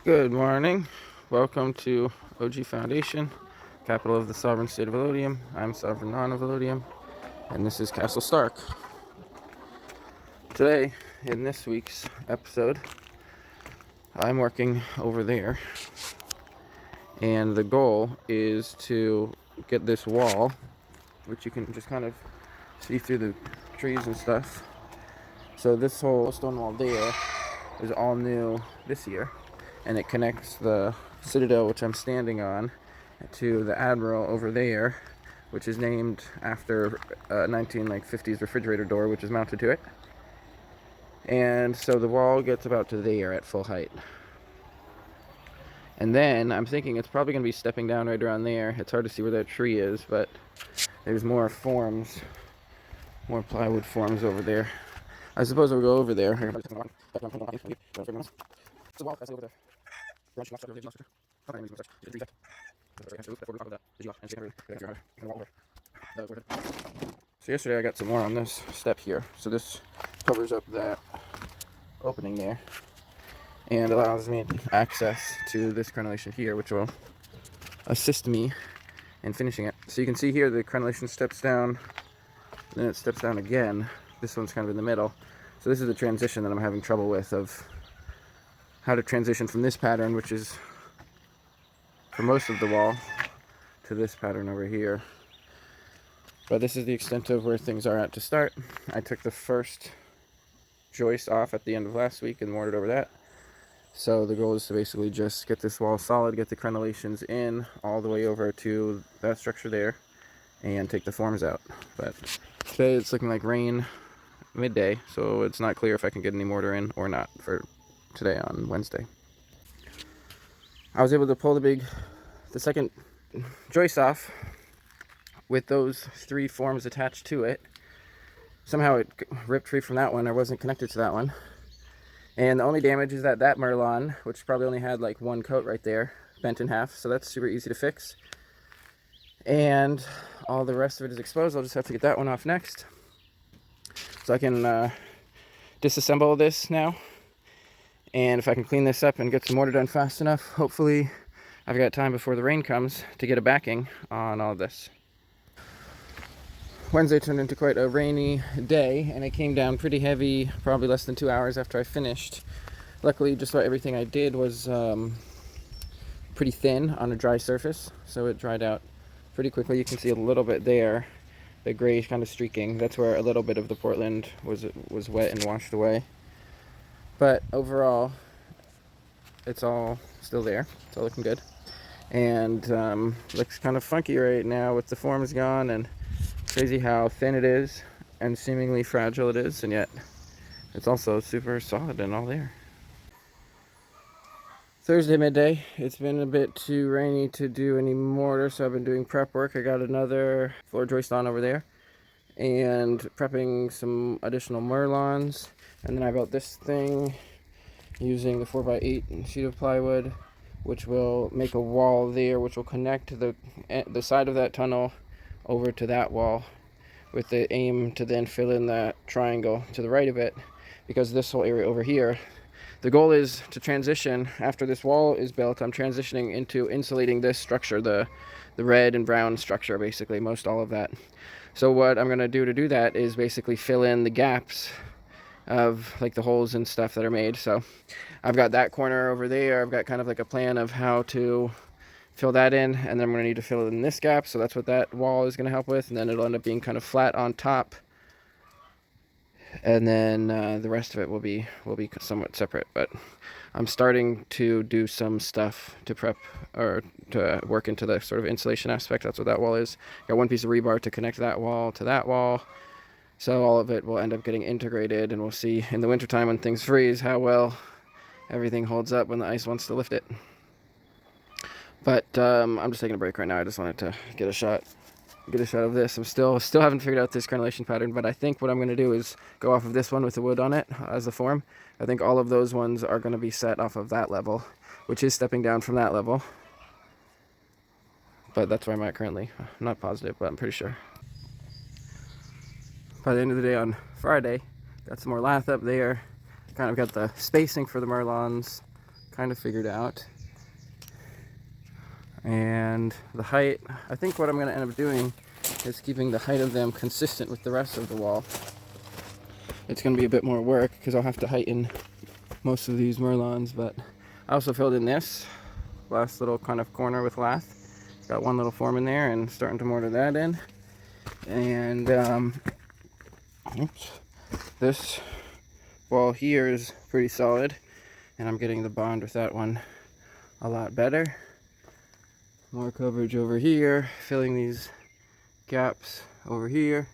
Good morning. Welcome to OG Foundation, capital of the sovereign state of Elodium. I'm Sovereign Non of Elodium, and this is Castle Stark. Today, in this week's episode, I'm working over there, and the goal is to get this wall, which you can just kind of see through the trees and stuff. So this whole stone wall there is all new this year, and it connects the Citadel, which I'm standing on, to the Admiral over there, which is named after a 1950s refrigerator door, which is mounted to it. And so the wall gets about to there at full height. And then I'm thinking it's probably going to be stepping down right around there. It's hard to see where that tree is, but there's more forms, more plywood forms over there. I suppose I'll go over there. So yesterday I got some more on this step here. So this covers up that opening there and allows me access to this crenellation here, which will assist me in finishing it. So you can see here the crenellation steps down, then it steps down again. This one's kind of in the middle. So this is the transition that I'm having trouble with, of how to transition from this pattern, which is for most of the wall, to this pattern over here. But this is the extent of where things are at to start. I took the first joist off at the end of last week and mortared over that. So the goal is to basically just get this wall solid, get the crenellations in all the way over to that structure there, and take the forms out. But today it's looking like rain midday, so it's not clear if I can get any mortar in or not for today on Wednesday. I was able to pull the second joist off with those three forms attached to it. Somehow it ripped free from that one. I wasn't connected to that one. And the only damage is that Merlon, which probably only had like one coat right there, bent in half. So that's super easy to fix. And all the rest of it is exposed. I'll just have to get that one off next. So I can disassemble this now. And if I can clean this up and get some mortar done fast enough, hopefully I've got time before the rain comes to get a backing on all this. Wednesday turned into quite a rainy day, and it came down pretty heavy, probably less than 2 hours after I finished. Luckily, just about everything I did was pretty thin on a dry surface, so it dried out pretty quickly. You can see a little bit there, the gray kind of streaking. That's where a little bit of the Portland was wet and washed away. But overall, it's all still there. It's all looking good. And looks kind of funky right now with the forms gone, and crazy how thin it is and seemingly fragile it is, and yet it's also super solid and all there. Thursday midday, it's been a bit too rainy to do any mortar, so I've been doing prep work. I got another floor joist on over there and prepping some additional Merlons, and then I built this thing using the 4x8 sheet of plywood, which will make a wall there, which will connect the side of that tunnel over to that wall, with the aim to then fill in that triangle to the right of it, because this whole area over here, the goal is to transition after this wall is built. I'm transitioning into insulating this structure, the red and brown structure, basically most all of that. So what I'm going to do that is basically fill in the gaps of like the holes and stuff that are made. So I've got that corner over there. I've got kind of like a plan of how to fill that in, and then I'm going to need to fill in this gap, so that's what that wall is going to help with, and then it'll end up being kind of flat on top, and then the rest of it will be somewhat separate. But I'm starting to do some stuff to prep, or to work into the sort of insulation aspect. That's what that wall is. Got one piece of rebar to connect that wall to that wall, so all of it will end up getting integrated, and we'll see in the wintertime when things freeze how well everything holds up when the ice wants to lift it. But I'm just taking a break right now. I just wanted to get a shot of this. I'm still haven't figured out this crenellation pattern, but I think what I'm going to do is go off of this one with the wood on it as the form. I think all of those ones are going to be set off of that level, which is stepping down from that level. But that's where I'm at currently. I'm not positive, but I'm pretty sure. By the end of the day on Friday, got some more lath up there. Kind of got the spacing for the Merlons kind of figured out. And the height, I think what I'm going to end up doing is keeping the height of them consistent with the rest of the wall. It's going to be a bit more work because I'll have to heighten most of these Merlons, but I also filled in this last little kind of corner with lath. Got one little form in there and starting to mortar that in. And this wall here is pretty solid, and I'm getting the bond with that one a lot better. More coverage over here, filling these gaps over here,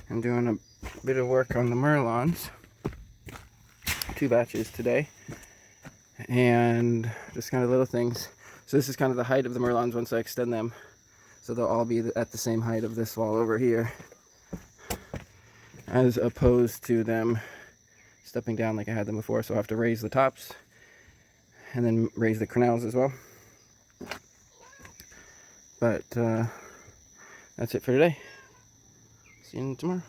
and doing a bit of work on the Merlons. 2 batches today, and just kind of little things. So this is kind of the height of the Merlons once I extend them, so they'll all be at the same height of this wall over here, as opposed to them stepping down like I had them before. So I have to raise the tops and then raise the crenels as well. But that's it for today. See you tomorrow.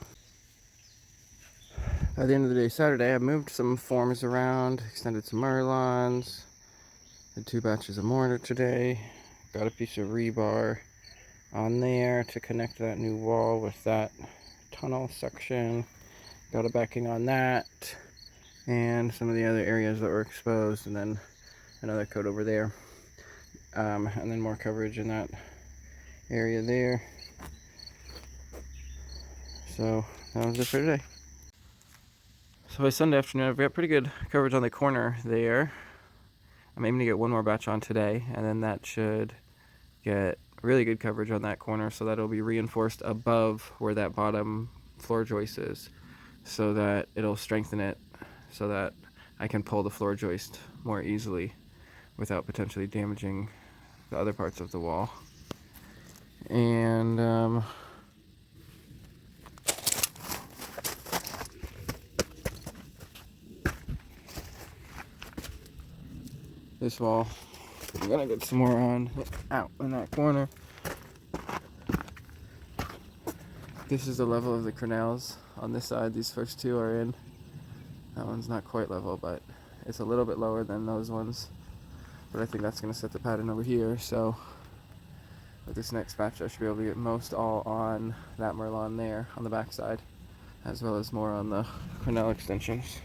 By the end of the day Saturday, I moved some forms around, extended some Merlons, did 2 batches of mortar today, got a piece of rebar on there to connect that new wall with that tunnel section, got a backing on that, and some of the other areas that were exposed, and then another coat over there, and then more coverage in that area there. So that was it for today. So by Sunday afternoon, I've got pretty good coverage on the corner there. I'm aiming to get one more batch on today, and then that should get really good coverage on that corner, so that it'll be reinforced above where that bottom floor joist is, so that it'll strengthen it so that I can pull the floor joist more easily without potentially damaging the other parts of the wall. And this wall, I'm gonna get some more on out in that corner. This is the level of the crenels on this side. These first 2 are in. That one's not quite level, but it's a little bit lower than those ones. But I think that's gonna set the pattern over here. So with this next batch, I should be able to get most all on that Merlon there on the back side, as well as more on the crenel extensions.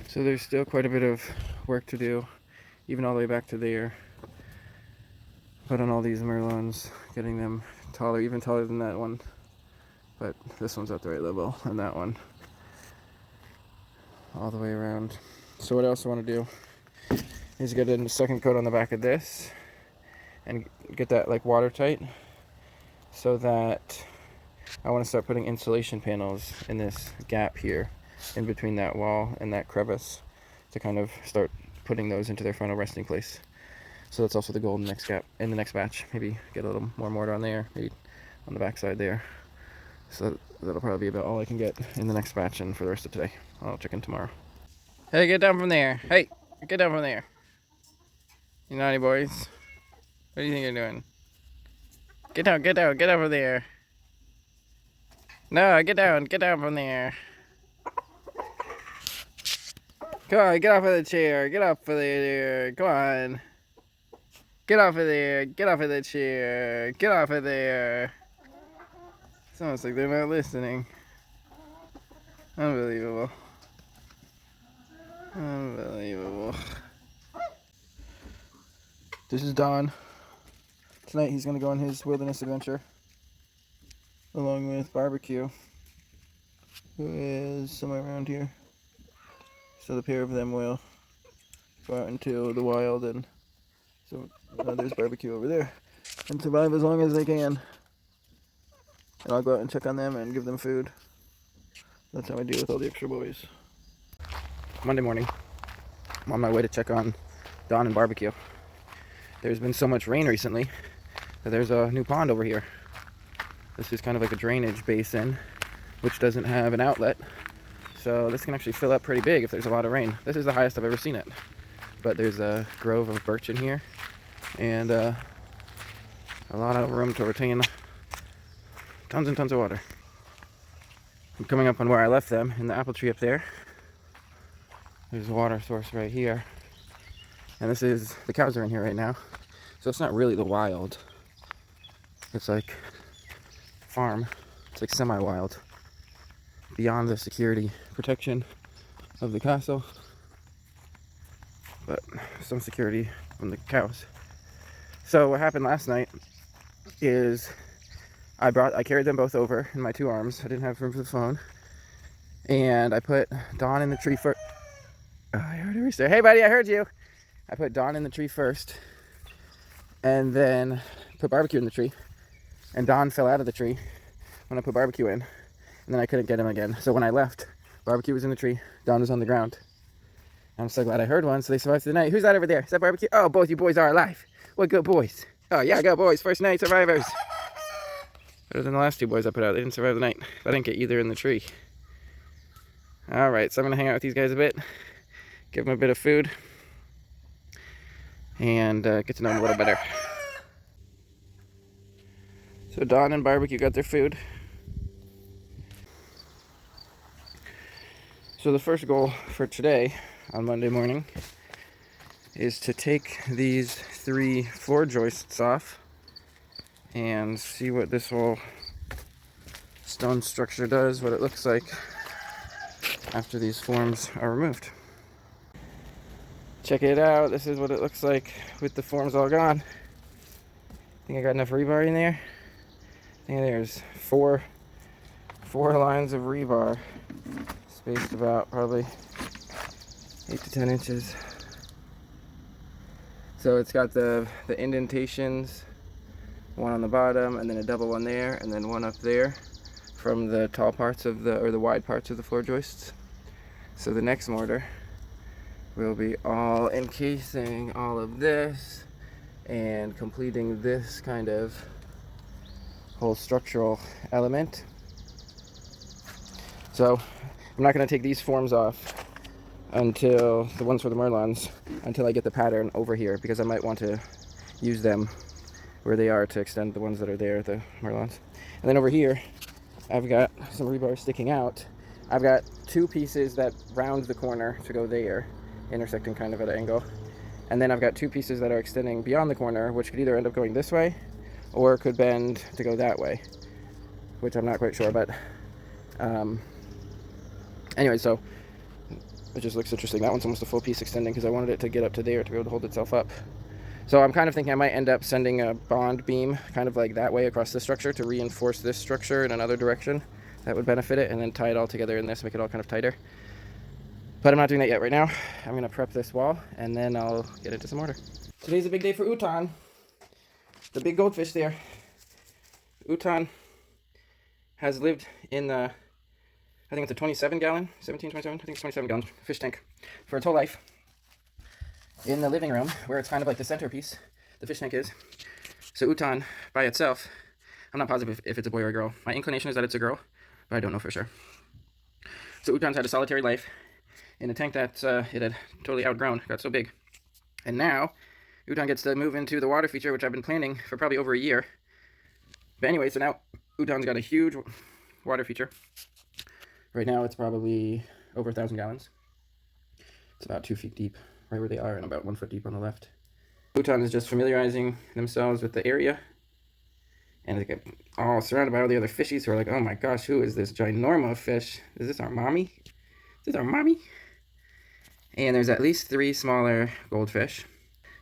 So there's still quite a bit of work to do, even all the way back to there. But on all these Merlons, getting them taller, even taller than that one. But this one's at the right level, and that one all the way around. So what else I want to do is get a second coat on the back of this and get that like watertight, so that I want to start putting insulation panels in this gap here in between that wall and that crevice, to kind of start putting those into their final resting place. So that's also the goal in the next batch. Maybe get a little more mortar on there, maybe on the back side there. So that'll probably be about all I can get in the next batch, and for the rest of today. I'll check in tomorrow. Hey, get down from there. Hey, get down from there. You naughty boys. What do you think you're doing? Get down from there. No, get down from there. Come on, get off of the chair. Get off of there. Come on. Get off of there. Get off of the chair. Get off of there. It's almost like they're not listening. Unbelievable. Unbelievable. This is Don. Tonight he's going to go on his wilderness adventure, along with Barbecue, who is somewhere around here. So the pair of them will go out into the wild, and so there's Barbecue over there, and survive as long as they can. And I'll go out and check on them and give them food. That's how I deal with all the extra boys. Monday morning, I'm on my way to check on Don and Barbecue. There's been so much rain recently that there's a new pond over here. This is kind of like a drainage basin, which doesn't have an outlet. So this can actually fill up pretty big if there's a lot of rain. This is the highest I've ever seen it. But there's a grove of birch in here, and a lot of room to retain tons and tons of water. I'm coming up on where I left them in the apple tree up there. There's a water source right here. And this is, the cows are in here right now. So it's not really the wild. It's like farm. It's like semi-wild. Beyond the security protection of the castle. But some security from the cows. So what happened last night is I carried them both over in my 2 arms. I didn't have room for the phone. And I put Dawn in the tree first. Oh, I heard a rooster. Hey buddy, I heard you. I put Dawn in the tree first. And then put Barbecue in the tree. And Dawn fell out of the tree when I put Barbecue in. And then I couldn't get him again. So when I left, Barbecue was in the tree. Dawn was on the ground. I'm so glad I heard one, so they survived the night. Who's that over there? Is that Barbecue? Oh, both you boys are alive. What good boys. Oh, yeah, good boys. First night survivors. Better than the last 2 boys I put out. They didn't survive the night. I didn't get either in the tree. All right, so I'm going to hang out with these guys a bit. Give them a bit of food. And get to know them a little better. So Dawn and Barbecue got their food. So the first goal for today, on Monday morning, is to take these 3 floor joists off and see what this whole stone structure does, what it looks like after these forms are removed. Check it out. This is what it looks like with the forms all gone. I think I got enough rebar in there. I think there's four lines of rebar spaced about probably 8 to 10 inches. So it's got the indentations, one on the bottom, and then a double one there, and then one up there from the tall parts of the wide parts of the floor joists. So the next mortar will be all encasing all of this and completing this kind of whole structural element. So I'm not going to take these forms off until the ones for the Merlons, until I get the pattern over here, because I might want to use them where they are to extend the ones that are there, the Merlons. And then over here, I've got some rebar sticking out. I've got 2 pieces that round the corner to go there, intersecting kind of at an angle. And then I've got 2 pieces that are extending beyond the corner, which could either end up going this way, or could bend to go that way, which I'm not quite sure, but anyway, so it just looks interesting. That one's almost a full piece extending because I wanted it to get up to there to be able to hold itself up. So I'm kind of thinking I might end up sending a bond beam kind of like that way across the structure to reinforce this structure in another direction. That would benefit it, and then tie it all together in this, make it all kind of tighter. But I'm not doing that yet right now. I'm going to prep this wall, and then I'll get into some mortar. Today's a big day for OTAN. The big goldfish there. OTAN has lived in the, I think it's a 27 gallon, 17, 27, I think it's 27 gallon fish tank for its whole life. In the living room, where it's kind of like the centerpiece, the fish tank is. So OTAN, by itself, I'm not positive if it's a boy or a girl. My inclination is that it's a girl, but I don't know for sure. So OTAN's had a solitary life in a tank that it had totally outgrown, got so big. And now, OTAN gets to move into the water feature, which I've been planning for probably over a year. But anyway, so now OTAN's got a huge water feature. Right now it's probably over 1,000 gallons. It's about 2 feet deep, right where they are, and about 1 foot deep on the left. OTAN is just familiarizing themselves with the area. And they get all surrounded by all the other fishies who are like, oh my gosh, who is this ginormo fish? Is this our mommy? Is this our mommy? And there's at least 3 smaller goldfish.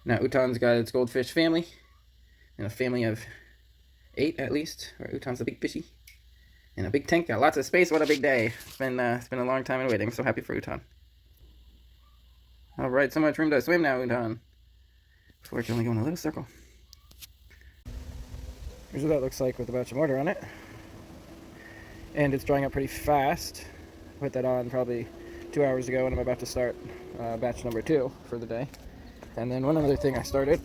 Now OTAN's got its goldfish family, and a family of 8 at least, where OTAN's the big fishy. In a big tank, got lots of space. What a big day. It's been a long time in waiting. I'm so happy for OTAN. Alright, so much room to swim now, OTAN. Before I can only go in a little circle. Here's what that looks like with a batch of mortar on it. And it's drying up pretty fast. Put that on probably 2 hours ago, and I'm about to start batch number 2 for the day. And then one other thing I started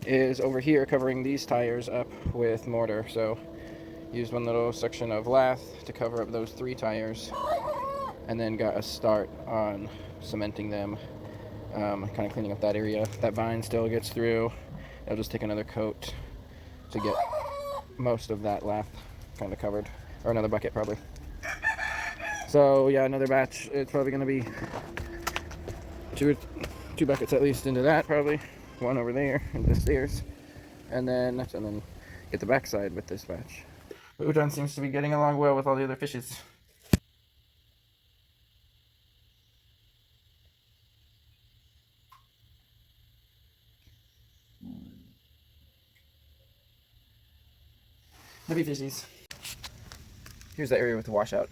is over here covering these tires up with mortar. So used one little section of lath to cover up those 3 tires, and then got a start on cementing them, kind of cleaning up that area. That vine still gets through. I'll just take another coat to get most of that lath kind of covered, or another bucket probably. So yeah, another batch. It's probably going to be two buckets at least into that, probably. One over there and the stairs. And then get the backside with this batch. Udon seems to be getting along well with all the other fishes. Heavy fishies. Here's the area with the washout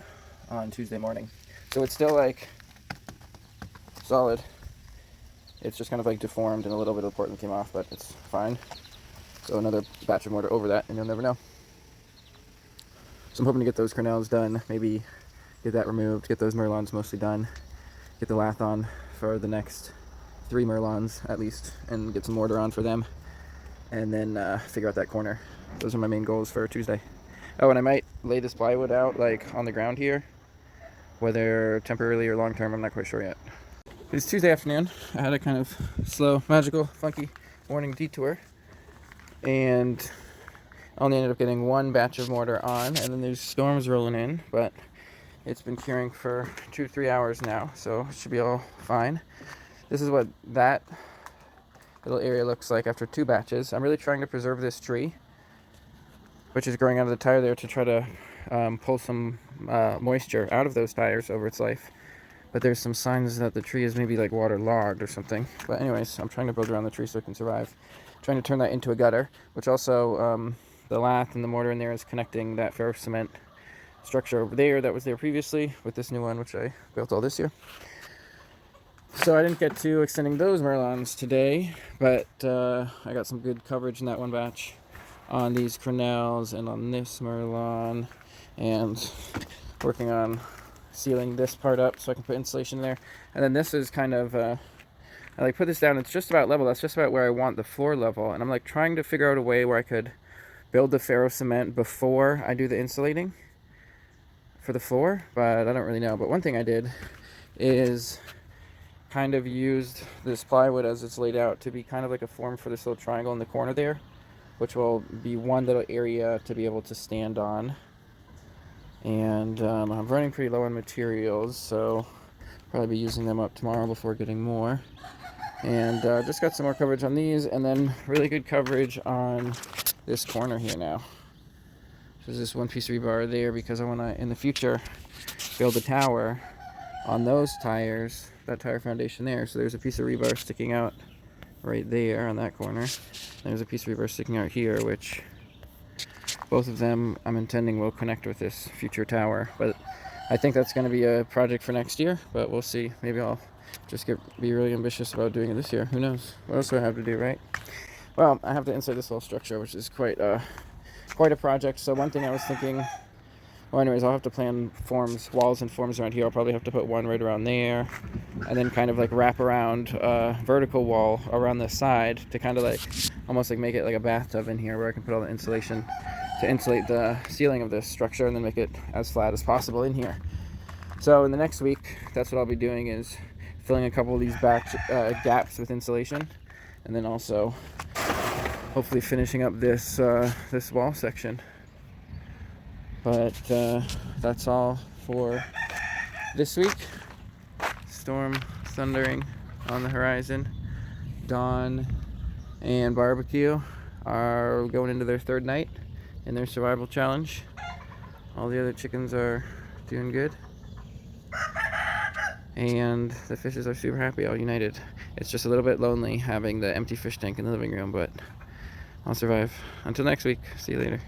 on Tuesday morning. So it's still like solid. It's just kind of like deformed and a little bit of the Portland came off, but it's fine. So another batch of mortar over that and you'll never know. So I'm hoping to get those crenels done, maybe get that removed, get those merlons mostly done, get the lath on for the next 3 merlons at least, and get some mortar on for them, and then figure out that corner. Those are my main goals for Tuesday. Oh, and I might lay this plywood out like on the ground here, whether temporarily or long term, I'm not quite sure yet. It's Tuesday afternoon. I had a kind of slow, magical, funky morning detour, and I only ended up getting 1 batch of mortar on, and then there's storms rolling in, but it's been curing for 2-3 hours now, so it should be all fine. This is what that little area looks like after 2 batches. I'm really trying to preserve this tree, which is growing out of the tire there, to try to pull some moisture out of those tires over its life. But there's some signs that the tree is maybe like waterlogged or something. But anyways, I'm trying to build around the tree so it can survive. Trying to turn that into a gutter, which also the lath and the mortar in there is connecting that ferro cement structure over there that was there previously with this new one, which I built all this year. So I didn't get to extending those merlons today, but I got some good coverage in that one batch on these crenels and on this merlon, and working on sealing this part up so I can put insulation there. And then this is kind of I like put this down, it's just about level, that's just about where I want the floor level, and I'm like trying to figure out a way where I could build the ferro cement before I do the insulating for the floor, but I don't really know. But one thing I did is kind of used this plywood as it's laid out to be kind of like a form for this little triangle in the corner there, which will be one little area to be able to stand on. And I'm running pretty low on materials, so probably be using them up tomorrow before getting more. And just got some more coverage on these, and then really good coverage on this corner here now. There's this 1-piece rebar there because I want to, in the future, build a tower on those tires, that tire foundation there. So there's a piece of rebar sticking out right there on that corner. There's a piece of rebar sticking out here, which both of them I'm intending will connect with this future tower. But I think that's going to be a project for next year, but we'll see. Maybe I'll just be really ambitious about doing it this year. Who knows? What else do I have to do, right? Well, I have to insert this whole structure, which is quite a project. So one thing I was thinking, well anyways, I'll have to plan walls and forms around here. I'll probably have to put one right around there, and then kind of like wrap around a vertical wall around the side to kind of like almost like make it like a bathtub in here, where I can put all the insulation to insulate the ceiling of this structure and then make it as flat as possible in here. So in the next week, that's what I'll be doing, is filling a couple of these gaps with insulation, and then also hopefully finishing up this this wall section. But that's all for this week. Storm thundering on the horizon. Dawn and barbecue are going into their 3rd night in their survival challenge. All the other chickens are doing good, and the fishes are super happy, all united. It's just a little bit lonely having the empty fish tank in the living room, but I'll survive. Until next week, see you later.